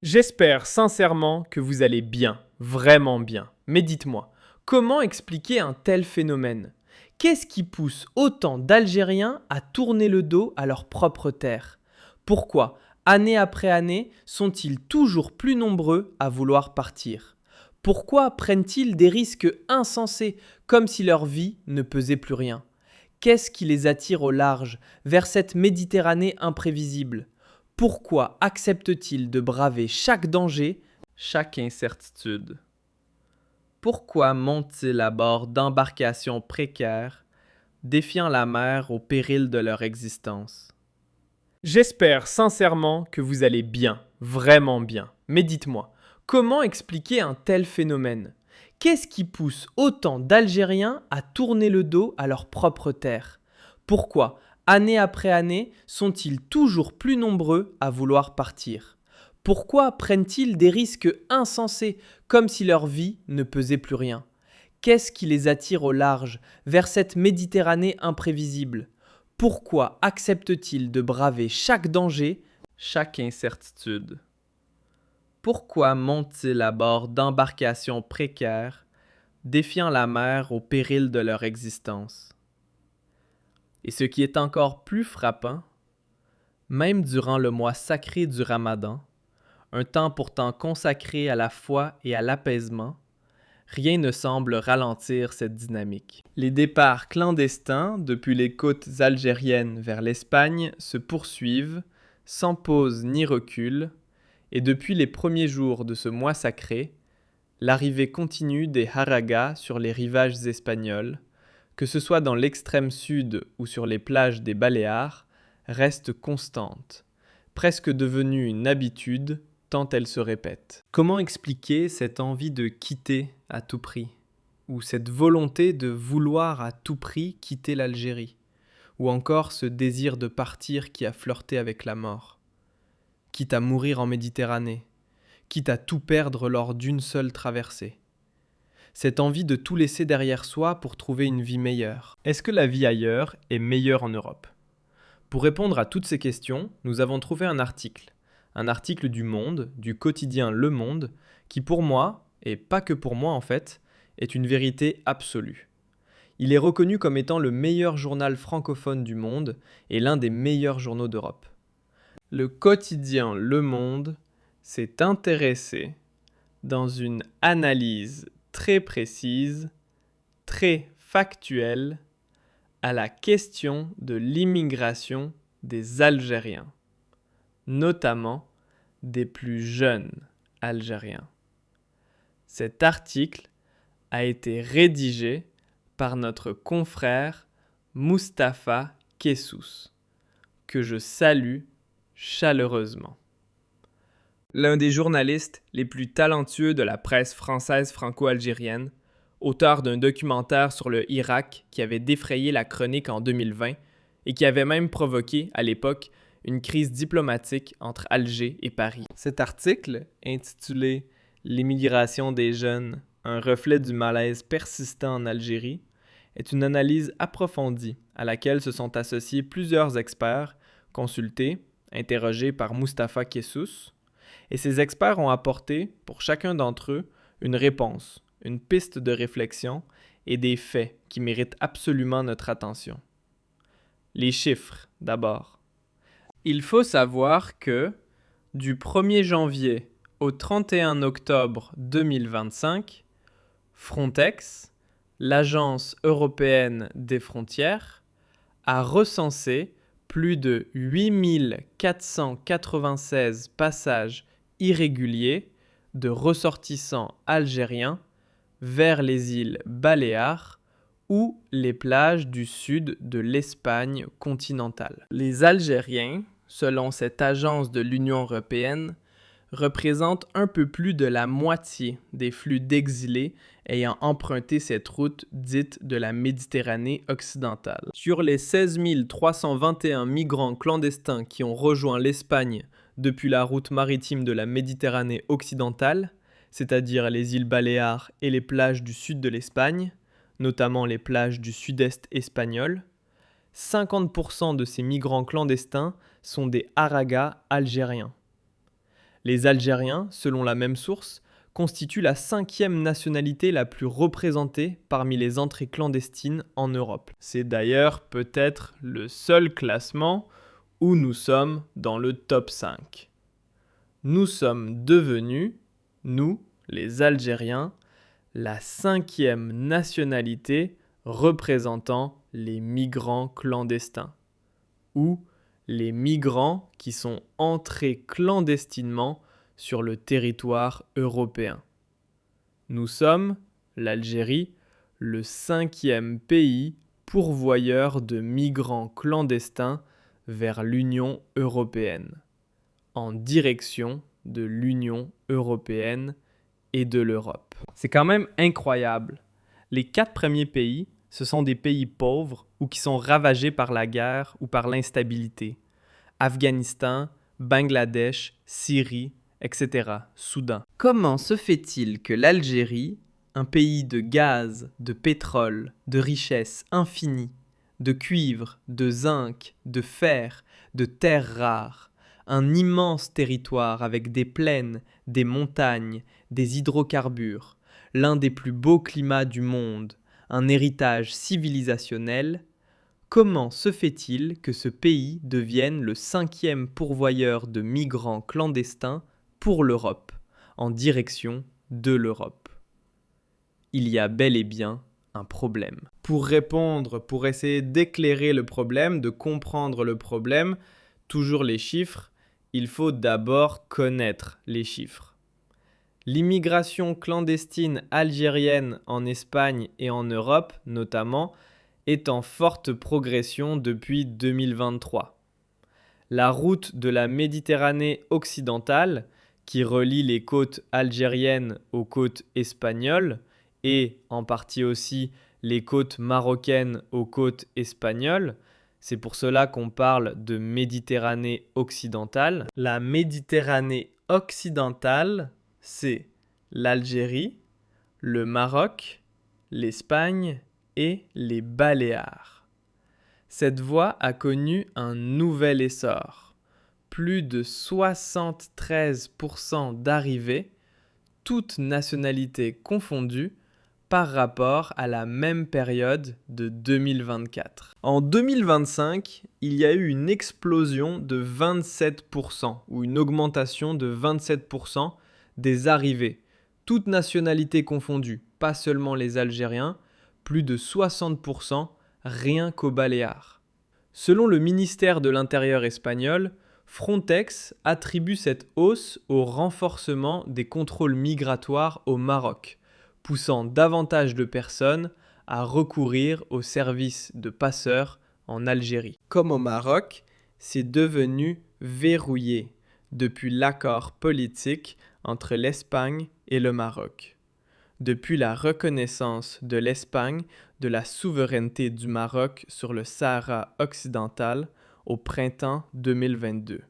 J'espère sincèrement que vous allez bien, vraiment bien. Mais dites-moi, comment expliquer un tel phénomène? Qu'est-ce qui pousse autant d'Algériens à tourner le dos à leur propre terre? Pourquoi, année après année, sont-ils toujours plus nombreux à vouloir partir? Pourquoi prennent-ils des risques insensés, comme si leur vie ne pesait plus rien? Qu'est-ce qui les attire au large, vers cette Méditerranée imprévisible? Pourquoi acceptent-ils de braver chaque danger, chaque incertitude? Pourquoi montent-ils à bord d'embarcations précaires, défiant la mer au péril de leur existence? J'espère sincèrement que vous allez bien, vraiment bien. Mais dites-moi, comment expliquer un tel phénomène? Qu'est-ce qui pousse autant d'Algériens à tourner le dos à leur propre terre? Pourquoi, année après année, sont-ils toujours plus nombreux à vouloir partir? Pourquoi prennent-ils des risques insensés, comme si leur vie ne pesait plus rien? Qu'est-ce qui les attire au large, vers cette Méditerranée imprévisible? Pourquoi acceptent-ils de braver chaque danger, chaque incertitude? Pourquoi montent-ils à bord d'embarcations précaires, défiant la mer au péril de leur existence? Et ce qui est encore plus frappant, même durant le mois sacré du Ramadan, un temps pourtant consacré à la foi et à l'apaisement, rien ne semble ralentir cette dynamique. Les départs clandestins depuis les côtes algériennes vers l'Espagne se poursuivent, sans pause ni recul, et depuis les premiers jours de ce mois sacré, l'arrivée continue des haragas sur les rivages espagnols, que ce soit dans l'extrême sud ou sur les plages des Baléares, reste constante, presque devenue une habitude tant elle se répète. Comment expliquer cette envie de quitter à tout prix? Ou cette volonté de vouloir à tout prix quitter l'Algérie? Ou encore ce désir de partir qui a flirté avec la mort? Quitte à mourir en Méditerranée, quitte à tout perdre lors d'une seule traversée. Cette envie de tout laisser derrière soi pour trouver une vie meilleure. Est-ce que la vie ailleurs est meilleure en Europe? Pour répondre à toutes ces questions, nous avons trouvé un article du Monde, du quotidien Le Monde, qui pour moi, et pas que pour moi en fait, est une vérité absolue. Il est reconnu comme étant le meilleur journal francophone du monde et l'un des meilleurs journaux d'Europe. Le quotidien Le Monde s'est intéressé, dans une analyse très précise, très factuelle, à la question de l'immigration des Algériens, notamment des plus jeunes Algériens. Cet article a été rédigé par notre confrère Mustapha Kessous, que je salue chaleureusement. L'un des journalistes les plus talentueux de la presse française franco-algérienne, auteur d'un documentaire sur le Irak qui avait défrayé la chronique en 2020 et qui avait même provoqué, à l'époque, une crise diplomatique entre Alger et Paris. Cet article, intitulé « L'immigration des jeunes, un reflet du malaise persistant en Algérie », est une analyse approfondie à laquelle se sont associés plusieurs experts consultés, interrogés par Mustapha Kessous, et ces experts ont apporté, pour chacun d'entre eux, une réponse, une piste de réflexion et des faits qui méritent absolument notre attention. Les chiffres, d'abord. Il faut savoir que, du 1er janvier au 31 octobre 2025, Frontex, l'Agence européenne des frontières, a recensé plus de 8496 passages irréguliers de ressortissants algériens vers les îles Baléares ou les plages du sud de l'Espagne continentale. Les Algériens, selon cette agence de l'Union européenne, représentent un peu plus de la moitié des flux d'exilés ayant emprunté cette route dite de la Méditerranée occidentale. Sur les 16 321 migrants clandestins qui ont rejoint l'Espagne depuis la route maritime de la Méditerranée occidentale, c'est-à-dire les îles Baléares et les plages du sud de l'Espagne, notamment les plages du sud-est espagnol, 50% de ces migrants clandestins sont des haragas algériens. Les Algériens, selon la même source, constituent la 5e nationalité la plus représentée parmi les entrées clandestines en Europe. C'est d'ailleurs peut-être le seul classement où nous sommes dans le top 5. Nous sommes devenus, nous, les Algériens, la 5e nationalité représentant les migrants clandestins, ou les migrants qui sont entrés clandestinement sur le territoire européen. Nous sommes, l'Algérie, le 5e pays pourvoyeur de migrants clandestins vers l'Union européenne, en direction de l'Union européenne et de l'Europe. C'est quand même incroyable. Les 4 premiers pays, ce sont des pays pauvres ou qui sont ravagés par la guerre ou par l'instabilité. Afghanistan, Bangladesh, Syrie, etc. Soudan. Comment se fait-il que l'Algérie, un pays de gaz, de pétrole, de richesses infinies, de cuivre, de zinc, de fer, de terres rares, un immense territoire avec des plaines, des montagnes, des hydrocarbures, l'un des plus beaux climats du monde, un héritage civilisationnel, comment se fait-il que ce pays devienne le 5e pourvoyeur de migrants clandestins pour l'Europe, en direction de l'Europe? Il y a bel et bien un problème. Pour répondre, pour essayer d'éclairer le problème, de comprendre le problème, toujours les chiffres, il faut d'abord connaître les chiffres. L'immigration clandestine algérienne en Espagne et en Europe, notamment, est en forte progression depuis 2023. La route de la Méditerranée occidentale, qui relie les côtes algériennes aux côtes espagnoles, et en partie aussi les côtes marocaines aux côtes espagnoles, c'est pour cela qu'on parle de Méditerranée occidentale. La Méditerranée occidentale, c'est l'Algérie, le Maroc, l'Espagne et les Baléares. Cette voie a connu un nouvel essor. Plus de 73% d'arrivées, toutes nationalités confondues, par rapport à la même période de 2024. En 2025, il y a eu une explosion de 27%, ou une augmentation de 27% des arrivées, toutes nationalités confondues, pas seulement les Algériens, plus de 60% rien qu'aux Baléares. Selon le ministère de l'Intérieur espagnol, Frontex attribue cette hausse au renforcement des contrôles migratoires au Maroc, poussant davantage de personnes à recourir aux services de passeurs en Algérie. Comme au Maroc, c'est devenu verrouillé depuis l'accord politique entre l'Espagne et le Maroc. Depuis la reconnaissance de l'Espagne de la souveraineté du Maroc sur le Sahara occidental au printemps 2022.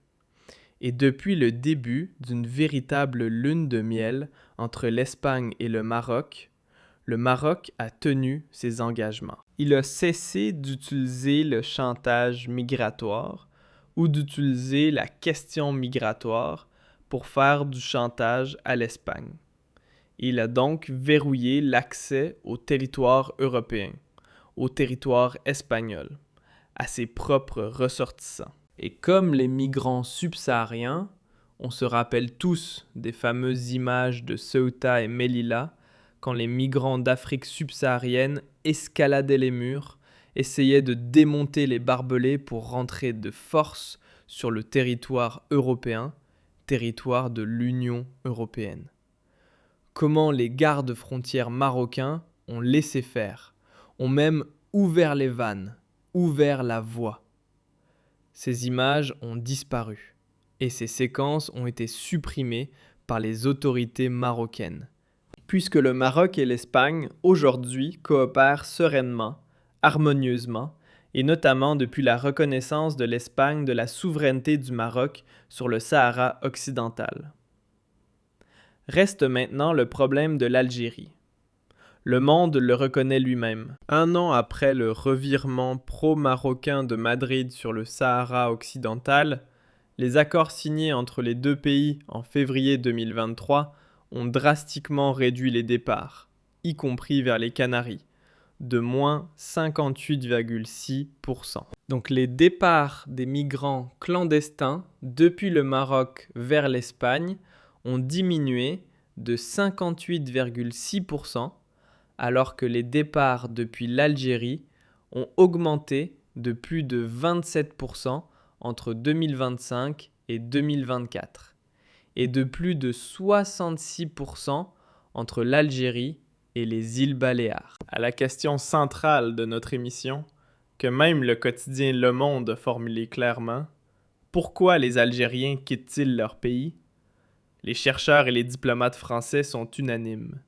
Et depuis le début d'une véritable lune de miel entre l'Espagne et le Maroc a tenu ses engagements. Il a cessé d'utiliser le chantage migratoire ou d'utiliser la question migratoire pour faire du chantage à l'Espagne. Il a donc verrouillé l'accès au territoire européen, au territoire espagnol, à ses propres ressortissants. Et comme les migrants subsahariens, on se rappelle tous des fameuses images de Ceuta et Melilla, quand les migrants d'Afrique subsaharienne escaladaient les murs, essayaient de démonter les barbelés pour rentrer de force sur le territoire européen, territoire de l'Union européenne. Comment les gardes-frontières marocains ont laissé faire, ont même ouvert les vannes, ouvert la voie. Ces images ont disparu et ces séquences ont été supprimées par les autorités marocaines, puisque le Maroc et l'Espagne aujourd'hui coopèrent sereinement, harmonieusement, et notamment depuis la reconnaissance de l'Espagne de la souveraineté du Maroc sur le Sahara occidental. Reste maintenant le problème de l'Algérie. Le monde le reconnaît lui-même. 1 an après le revirement pro-marocain de Madrid sur le Sahara occidental, Les accords signés entre les deux pays en février 2023 ont drastiquement réduit les départs, y compris vers les Canaries, de moins 58,6%. Donc les départs des migrants clandestins depuis le Maroc vers l'Espagne ont diminué de 58,6%, alors que les départs depuis l'Algérie ont augmenté de plus de 27% entre 2025 et 2024, et de plus de 66% entre l'Algérie et les îles Baléares. À la question centrale de notre émission, que même le quotidien Le Monde a formulée clairement, pourquoi les Algériens quittent-ils leur pays? Les chercheurs et les diplomates français sont unanimes.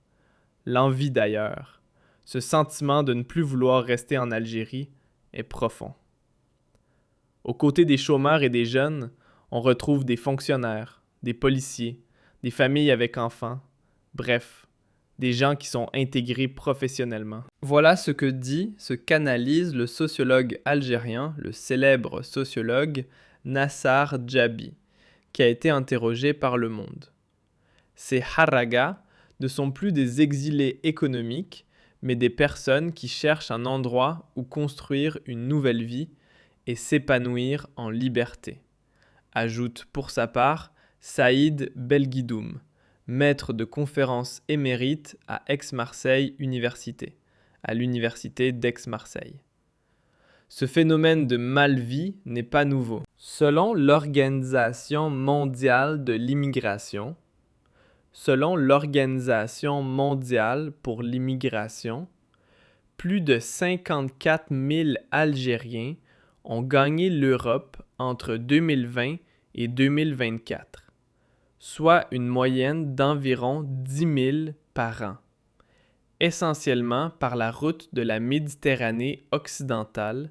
L'envie d'ailleurs, ce sentiment de ne plus vouloir rester en Algérie, est profond. Aux côtés des chômeurs et des jeunes, on retrouve des fonctionnaires, des policiers, des familles avec enfants, bref, des gens qui sont intégrés professionnellement. Voilà ce que dit, ce qu'analyse le sociologue algérien, le célèbre sociologue Nassar Djabi, qui a été interrogé par Le Monde. Ces Harraga ne sont plus des exilés économiques, mais des personnes qui cherchent un endroit où construire une nouvelle vie et s'épanouir en liberté, ajoute pour sa part Saïd Belguidoum, maître de conférences émérite à Aix-Marseille Université, à l'université d'Aix-Marseille. Ce phénomène de mal-vie n'est pas nouveau. Selon l'Organisation mondiale de l'immigration, pour l'immigration, plus de 54 000 Algériens ont gagné l'Europe entre 2020 et 2024, soit une moyenne d'environ 10 000 par an, essentiellement par la route de la Méditerranée occidentale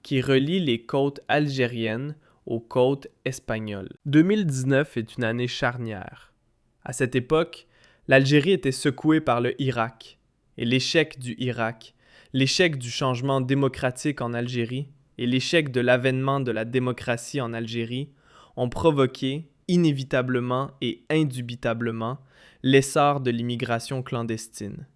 qui relie les côtes algériennes aux côtes espagnoles. 2019 est une année charnière. À cette époque, l'Algérie était secouée par le Irak, et l'échec du Irak, l'échec du changement démocratique en Algérie et l'échec de l'avènement de la démocratie en Algérie ont provoqué, inévitablement et indubitablement, l'essor de l'immigration clandestine.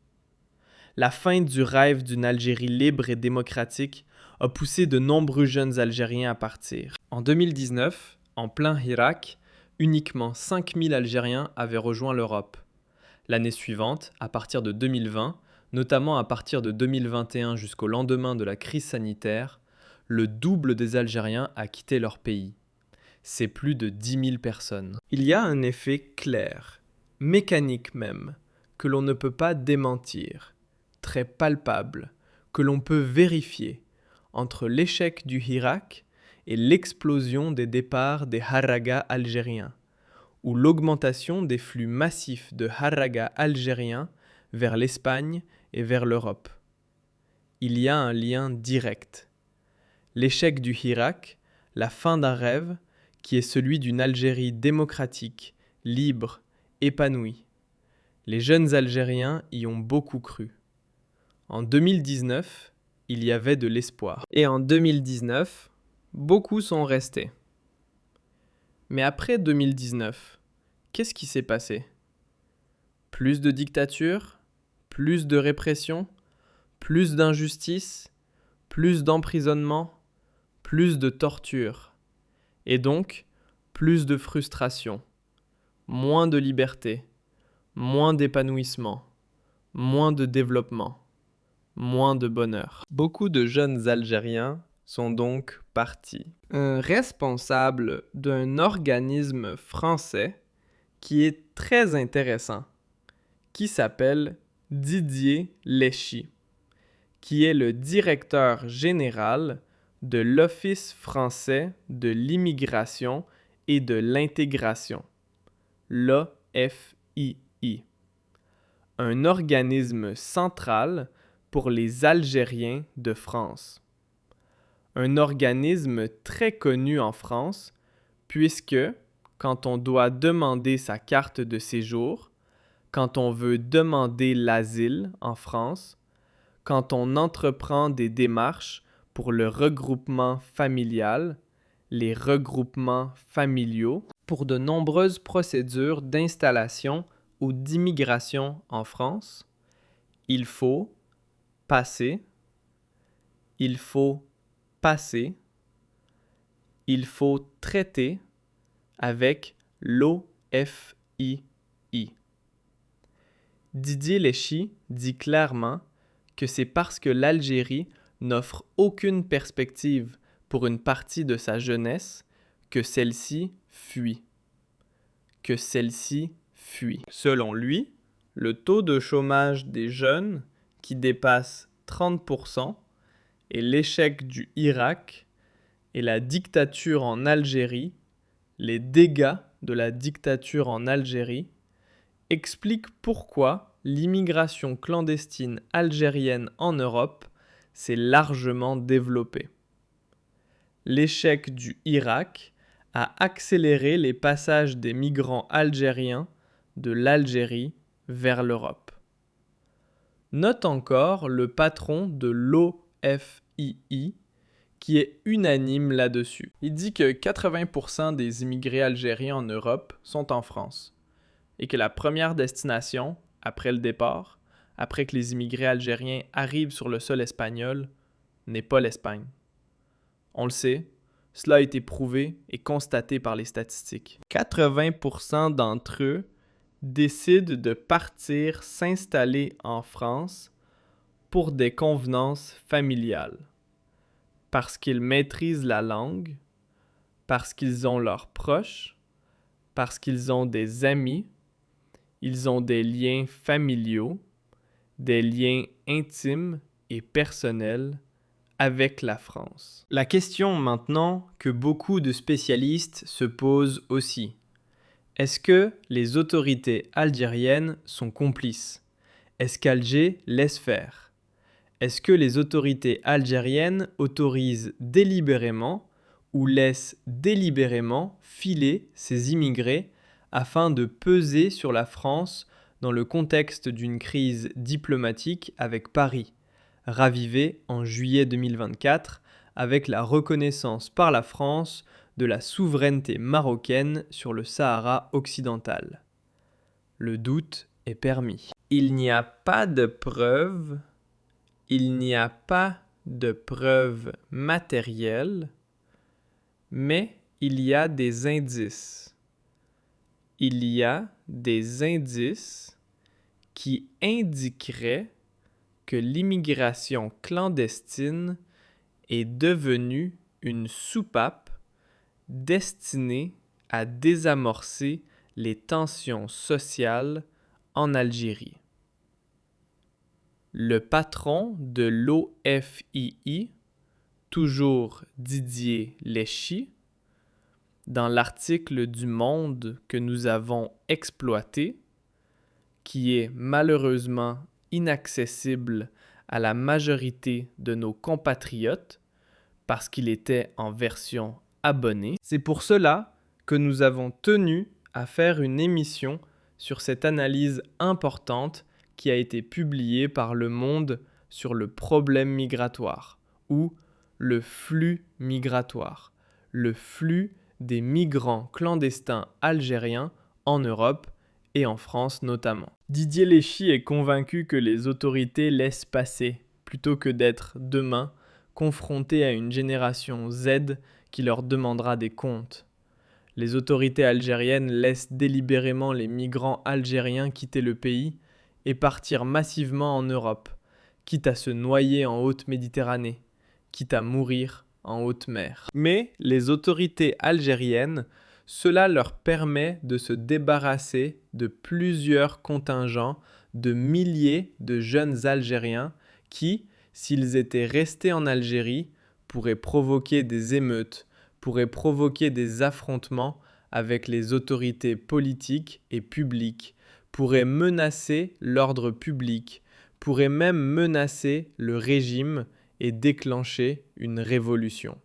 La fin du rêve d'une Algérie libre et démocratique a poussé de nombreux jeunes Algériens à partir. En 2019, en plein Irak, uniquement 5 000 Algériens avaient rejoint l'Europe. L'année suivante, à partir de 2020, notamment à partir de 2021 jusqu'au lendemain de la crise sanitaire, le double des Algériens a quitté leur pays. C'est plus de 10 000 personnes. Il y a un effet clair, mécanique même, que l'on ne peut pas démentir, très palpable, que l'on peut vérifier, entre l'échec du Irak et l'explosion des départs des Harraga algériens, ou l'augmentation des flux massifs de Harraga algériens vers l'Espagne et vers l'Europe. Il y a un lien direct. L'échec du Irak, la fin d'un rêve, qui est celui d'une Algérie démocratique, libre, épanouie. Les jeunes Algériens y ont beaucoup cru. En 2019, il y avait de l'espoir. Et en 2019, beaucoup sont restés. Mais après 2019, qu'est-ce qui s'est passé? Plus de dictature, plus de répression, plus d'injustice, plus d'emprisonnement, plus de torture, et donc plus de frustration, moins de liberté, moins d'épanouissement, moins de développement, moins de bonheur. Beaucoup de jeunes Algériens sont donc partis. Un responsable d'un organisme français qui est très intéressant, qui s'appelle Didier Leschi, qui est le directeur général de l'Office français de l'immigration et de l'intégration, l'OFII, un organisme central pour les Algériens de France. Un organisme très connu en France, puisque, quand on doit demander sa carte de séjour, quand on veut demander l'asile en France, quand on entreprend des démarches pour le regroupement familial, les regroupements familiaux pour de nombreuses procédures d'installation ou d'immigration en France, il faut passer, il faut passer, il faut traiter avec l'OFII. Didier Leschi dit clairement que c'est parce que l'Algérie n'offre aucune perspective pour une partie de sa jeunesse que celle-ci fuit. Selon lui, le taux de chômage des jeunes qui dépasse 30% et l'échec du Irak et la dictature en Algérie, les dégâts de la dictature en Algérie, expliquent pourquoi l'immigration clandestine algérienne en Europe s'est largement développée. L'échec du Irak a accéléré les passages des migrants algériens de l'Algérie vers l'Europe. Note encore le patron de l'OFII qui est unanime là-dessus. Il dit que 80% des immigrés algériens en Europe sont en France et que la première destination, après le départ, après que les immigrés algériens arrivent sur le sol espagnol, n'est pas l'Espagne. On le sait, cela a été prouvé et constaté par les statistiques. 80% d'entre eux décident de partir s'installer en France pour des convenances familiales, parce qu'ils maîtrisent la langue, parce qu'ils ont leurs proches, parce qu'ils ont des amis, ils ont des liens familiaux, des liens intimes et personnels avec la France. La question maintenant que beaucoup de spécialistes se posent aussi, est-ce que les autorités algériennes sont complices? Est-ce qu'Alger laisse faire? Est-ce que les autorités algériennes autorisent délibérément ou laissent délibérément filer ces immigrés afin de peser sur la France dans le contexte d'une crise diplomatique avec Paris, ravivée en juillet 2024 avec la reconnaissance par la France de la souveraineté marocaine sur le Sahara occidental? Le doute est permis. Il n'y a pas de preuves matérielles, mais il y a des indices. Il y a des indices qui indiqueraient que l'immigration clandestine est devenue une soupape destinée à désamorcer les tensions sociales en Algérie. Le patron de l'OFII, toujours Didier Leschi, dans l'article du Monde que nous avons exploité, qui est malheureusement inaccessible à la majorité de nos compatriotes parce qu'il était en version abonnée. C'est pour cela que nous avons tenu à faire une émission sur cette analyse importante qui a été publiée par Le Monde sur le problème migratoire ou le flux migratoire, le flux des migrants clandestins algériens en Europe et en France notamment. Didier Leschi est convaincu que les autorités laissent passer plutôt que d'être demain confrontés à une génération Z qui leur demandera des comptes. Les autorités algériennes laissent délibérément les migrants algériens quitter le pays et partir massivement en Europe, quitte à se noyer en haute Méditerranée, quitte à mourir en haute mer. Mais les autorités algériennes, cela leur permet de se débarrasser de plusieurs contingents de milliers de jeunes Algériens qui, s'ils étaient restés en Algérie, pourraient provoquer des émeutes, pourraient provoquer des affrontements avec les autorités politiques et publiques, pourraient menacer l'ordre public, pourraient même menacer le régime et déclencher une révolution.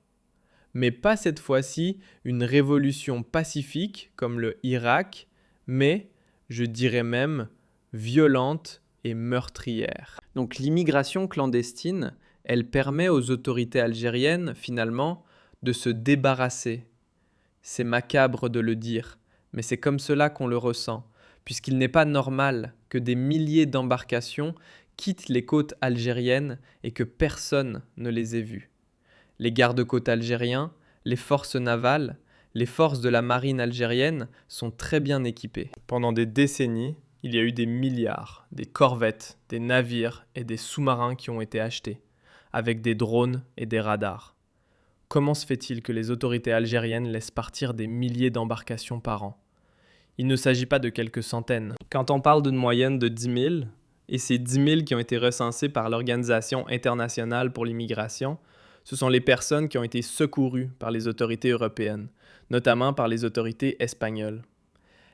Mais pas cette fois-ci une révolution pacifique comme le Irak, mais, je dirais même, violente et meurtrière. Donc l'immigration clandestine, elle permet aux autorités algériennes, finalement, de se débarrasser. C'est macabre de le dire, mais c'est comme cela qu'on le ressent, puisqu'il n'est pas normal que des milliers d'embarcations quittent les côtes algériennes et que personne ne les ait vues. Les gardes-côtes algériens, les forces navales, les forces de la marine algérienne sont très bien équipées. Pendant des décennies, il y a eu des milliards, des corvettes, des navires et des sous-marins qui ont été achetés, avec des drones et des radars. Comment se fait-il que les autorités algériennes laissent partir des milliers d'embarcations par an ? Il ne s'agit pas de quelques centaines. Quand on parle d'une moyenne de 10 000, et ces 10 000 qui ont été recensés par l'Organisation internationale pour l'immigration, ce sont les personnes qui ont été secourues par les autorités européennes, notamment par les autorités espagnoles.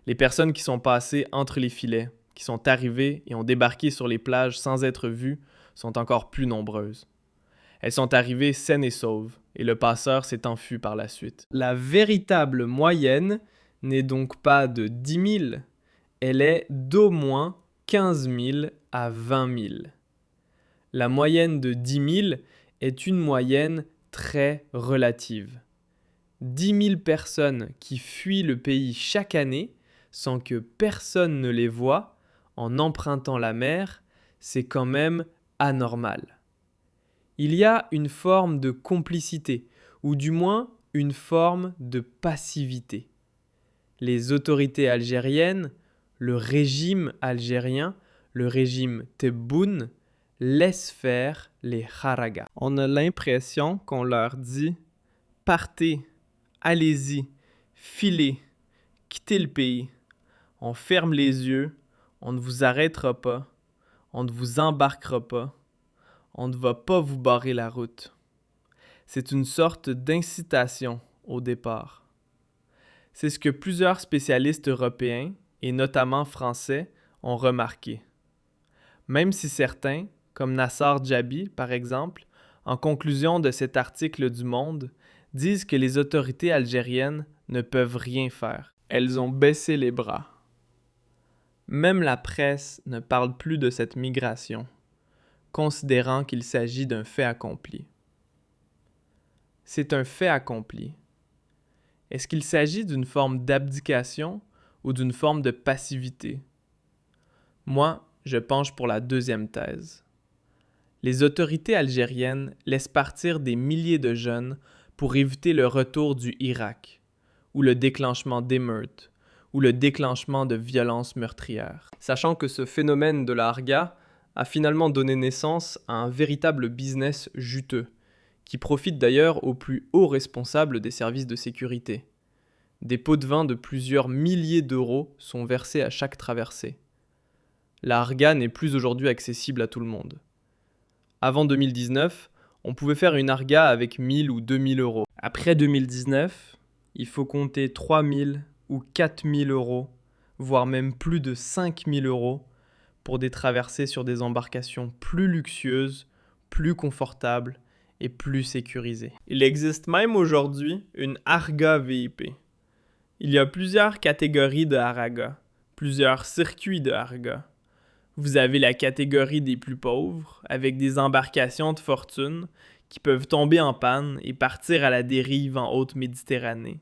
Les personnes qui sont passées entre les filets, qui sont arrivées et ont débarqué sur les plages sans être vues, sont encore plus nombreuses. Elles sont arrivées saines et sauves, et le passeur s'est enfui par la suite. La véritable moyenne n'est donc pas de 10 000, elle est d'au moins 15 000 à 20 000. La moyenne de 10 000 est une moyenne très relative. 10 000 personnes qui fuient le pays chaque année sans que personne ne les voie en empruntant la mer, c'est quand même anormal. Il y a une forme de complicité, ou du moins une forme de passivité. Les autorités algériennes, le régime algérien, le régime Tebboune, laissent faire les haragas. On a l'impression qu'on leur dit « Partez, allez-y, filez, quittez le pays. On ferme les yeux, on ne vous arrêtera pas, on ne vous embarquera pas. On ne va pas vous barrer la route. » C'est une sorte d'incitation au départ. C'est ce que plusieurs spécialistes européens, et notamment français, ont remarqué. Même si certains, comme Nassar Djabi par exemple, en conclusion de cet article du Monde, disent que les autorités algériennes ne peuvent rien faire. Elles ont baissé les bras. Même la presse ne parle plus de cette migration, considérant qu'il s'agit d'un fait accompli. C'est un fait accompli. Est-ce qu'il s'agit d'une forme d'abdication ou d'une forme de passivité? Moi, je penche pour la deuxième thèse. Les autorités algériennes laissent partir des milliers de jeunes pour éviter le retour du Irak, ou le déclenchement d'émeutes, ou le déclenchement de violences meurtrières. Sachant que ce phénomène de la harga a finalement donné naissance à un véritable business juteux, qui profite d'ailleurs aux plus hauts responsables des services de sécurité. Des pots de vin de plusieurs milliers d'euros sont versés à chaque traversée. La harga n'est plus aujourd'hui accessible à tout le monde. Avant 2019, on pouvait faire une harga avec 1 000 ou 2 000 euros. Après 2019, il faut compter 3 000 ou 4 000 euros, voire même plus de 5 000 euros, pour des traversées sur des embarcations plus luxueuses, plus confortables et plus sécurisées. Il existe même aujourd'hui une harga VIP. Il y a plusieurs catégories de harga, plusieurs circuits de harga. Vous avez la catégorie des plus pauvres, avec des embarcations de fortune qui peuvent tomber en panne et partir à la dérive en haute Méditerranée.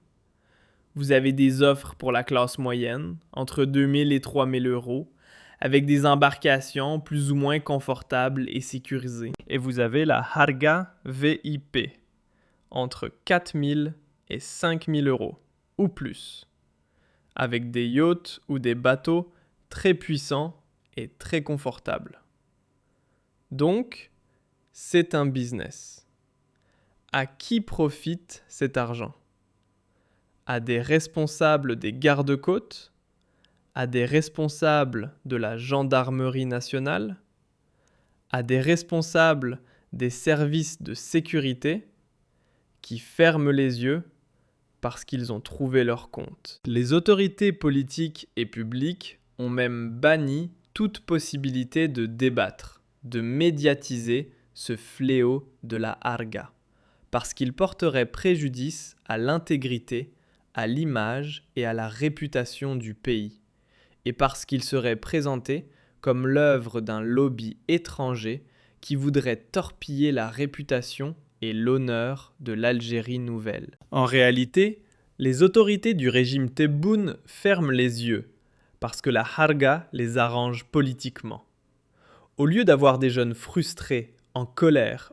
Vous avez des offres pour la classe moyenne, entre 2 000 et 3 000 euros, avec des embarcations plus ou moins confortables et sécurisées. Et vous avez la harga VIP, entre 4 000 et 5 000 euros, ou plus, avec des yachts ou des bateaux très puissants et très confortables. Donc, c'est un business. À qui profite cet argent? À des responsables des gardes-côtes? À des responsables de la gendarmerie nationale? À des responsables des services de sécurité qui ferment les yeux parce qu'ils ont trouvé leur compte. Les autorités politiques et publiques ont même banni toute possibilité de débattre, de médiatiser ce fléau de la harga, parce qu'il porterait préjudice à l'intégrité, à l'image et à la réputation du pays, et parce qu'il serait présenté comme l'œuvre d'un lobby étranger qui voudrait torpiller la réputation et l'honneur de l'Algérie nouvelle. En réalité, les autorités du régime Tebboune ferment les yeux parce que la Harga les arrange politiquement. Au lieu d'avoir des jeunes frustrés, en colère,